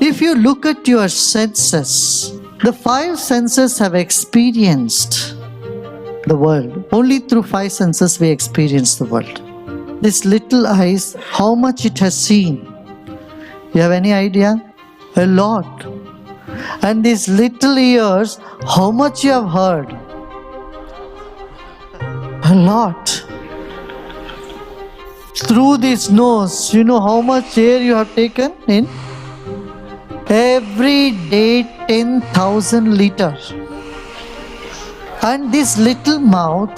If you look at your senses, the five senses have experienced the world. Only through five senses we experience the world. This little eyes, how much it has seen? You have any idea? A lot. And these little ears, how much you have heard? A lot. Through this nose, you know how much air you have taken in? Every day 10,000 liters. And this little mouth,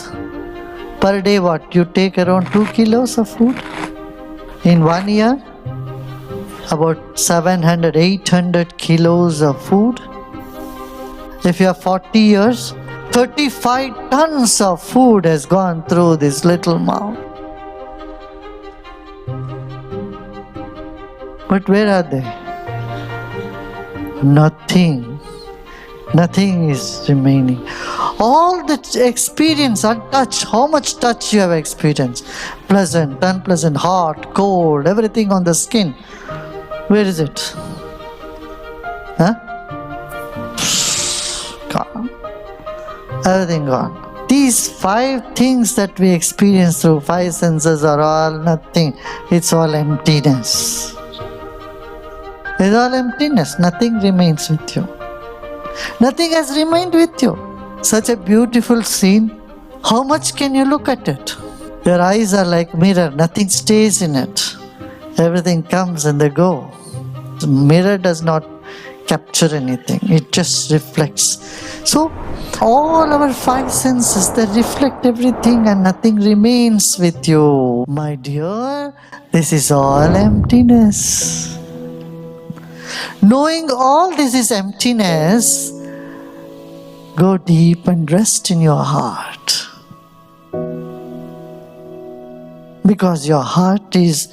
per day what? You take around 2 kilos of food? In 1 year? About 700, 800 kilos of food. If you have 40 years, 35 tons of food has gone through this little mouth. But where are they? Nothing. Nothing is remaining. All the experience and touch, how much touch you have experienced? Pleasant, unpleasant, hot, cold, everything on the skin. Where is it? Huh? Gone. Everything gone. These five things that we experience through five senses are all nothing. It's all emptiness. It's all emptiness. Nothing remains with you. Nothing has remained with you. Such a beautiful scene. How much can you look at it? Your eyes are like mirror. Nothing stays in it. Everything comes and they go. The mirror does not capture anything. It just reflects. So, all our five senses, they reflect everything and nothing remains with you. My dear, this is all emptiness. Knowing all this is emptiness, go deep and rest in your heart. Because your heart is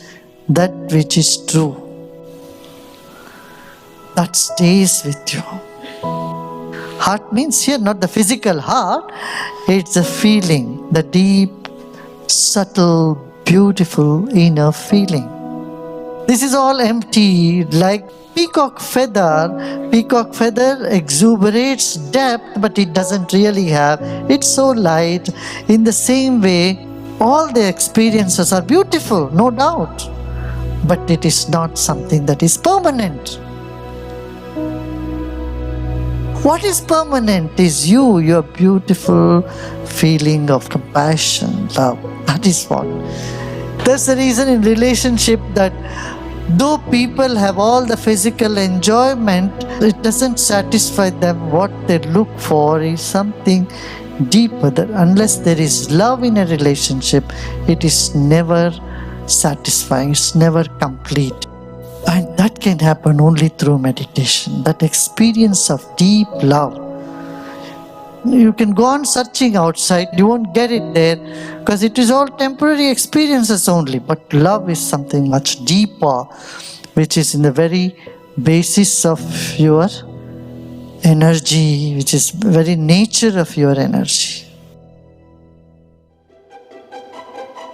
that which is true. That stays with you. Heart means here not the physical heart, it's the feeling, the deep, subtle, beautiful inner feeling. This is all empty, like peacock feather. Peacock feather exuberates depth, but it doesn't really have. It's so light. In the same way, all the experiences are beautiful, no doubt. But it is not something that is permanent. What is permanent is you, your beautiful feeling of compassion, love. That is what. That's the reason in relationship that though people have all the physical enjoyment, it doesn't satisfy them. What they look for is something deeper. That unless there is love in a relationship, it is never satisfying, it's never complete. And that can happen only through meditation, that experience of deep love. You can go on searching outside, you won't get it there because it is all temporary experiences only. But love is something much deeper, which is in the very basis of your energy, which is very nature of your energy.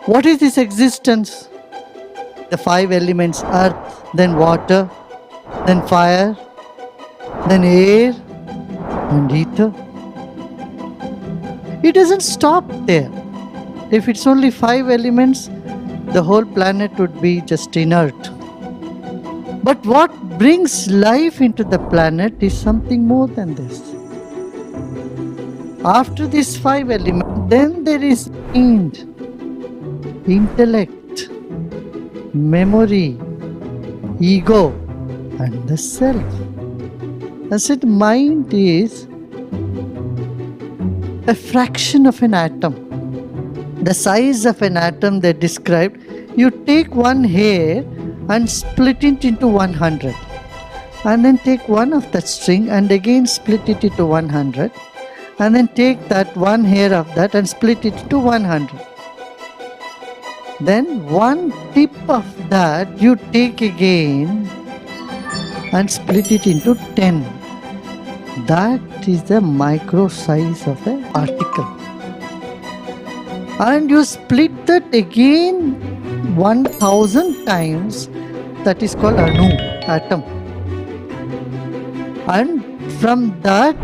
What is this existence? The five elements: earth, then water, then fire, then air, and ether. It doesn't stop there. If it's only five elements, the whole planet would be just inert. But what brings life into the planet is something more than this. After these five elements, then there is mind, intellect, memory, ego, and the self. I said mind is a fraction of an atom. The size of an atom they described, you take one hair and split it into 100. And then take one of that string and again split it into 100. And then take that one hair of that and split it into 100. Then one tip of that you take again and split it into 10. That is the micro size of a particle. And you split that again 1,000 times, that is called anu, atom. And from that,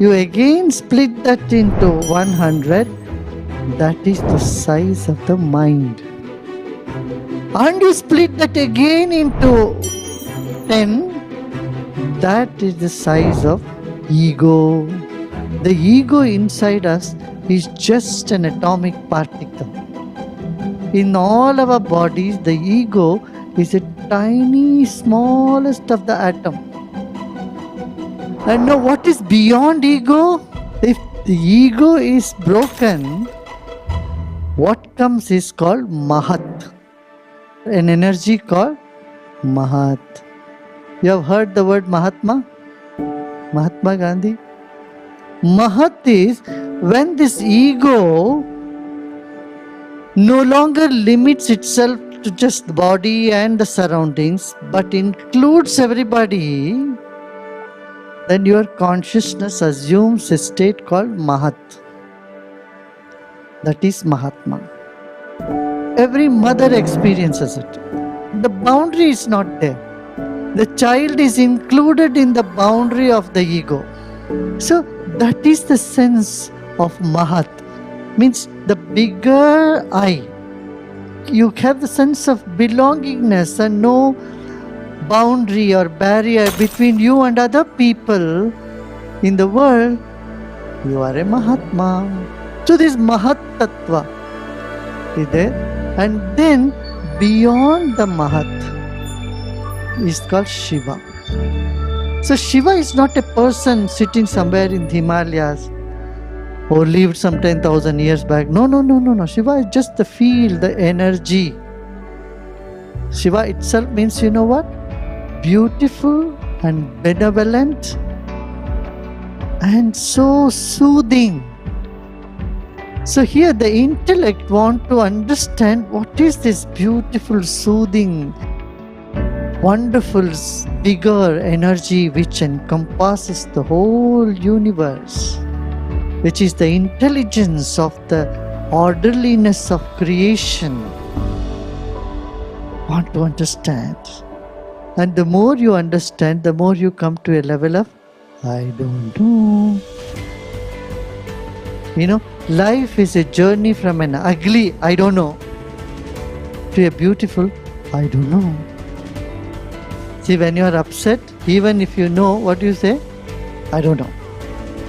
you again split that into 100, that is the size of the mind. And you split that again into 10, that is the size of ego. The ego inside us is just an atomic particle. In all our bodies, the ego is a tiny, smallest of the atom. And now what is beyond ego? If the ego is broken, what comes is called Mahat. An energy called Mahat. You have heard the word Mahatma? Mahatma Gandhi? Mahat is when this ego no longer limits itself to just the body and the surroundings, but includes everybody, then your consciousness assumes a state called Mahat. That is Mahatma. Every mother experiences it. The boundary is not there. The child is included in the boundary of the ego. So that is the sense of Mahat. Means the bigger I. You have the sense of belongingness and no boundary or barrier between you and other people in the world. You are a Mahatma. So this Mahat Tattva is there. And then beyond the Mahat is called Shiva. So Shiva is not a person sitting somewhere in the Himalayas or lived some 10,000 years back. No. Shiva is just the field, the energy. Shiva itself means, you know what? Beautiful and benevolent and so soothing. So here the intellect wants to understand what is this beautiful, soothing, wonderful, bigger energy which encompasses the whole universe, which is the intelligence of the orderliness of creation. Want to understand. And the more you understand, the more you come to a level of, I don't know. You know, life is a journey from an ugly, I don't know, to a beautiful, I don't know. See, when you are upset, even if you know, what do you say? I don't know.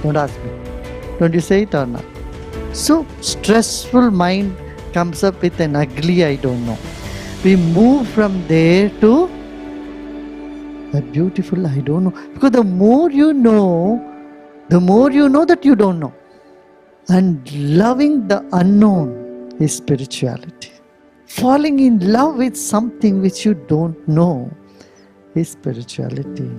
Don't ask me. Don't you say it or not? So, stressful mind comes up with an ugly I don't know. We move from there to a beautiful I don't know. Because the more you know that you don't know. And loving the unknown is spirituality. Falling in love with something which you don't know is spirituality.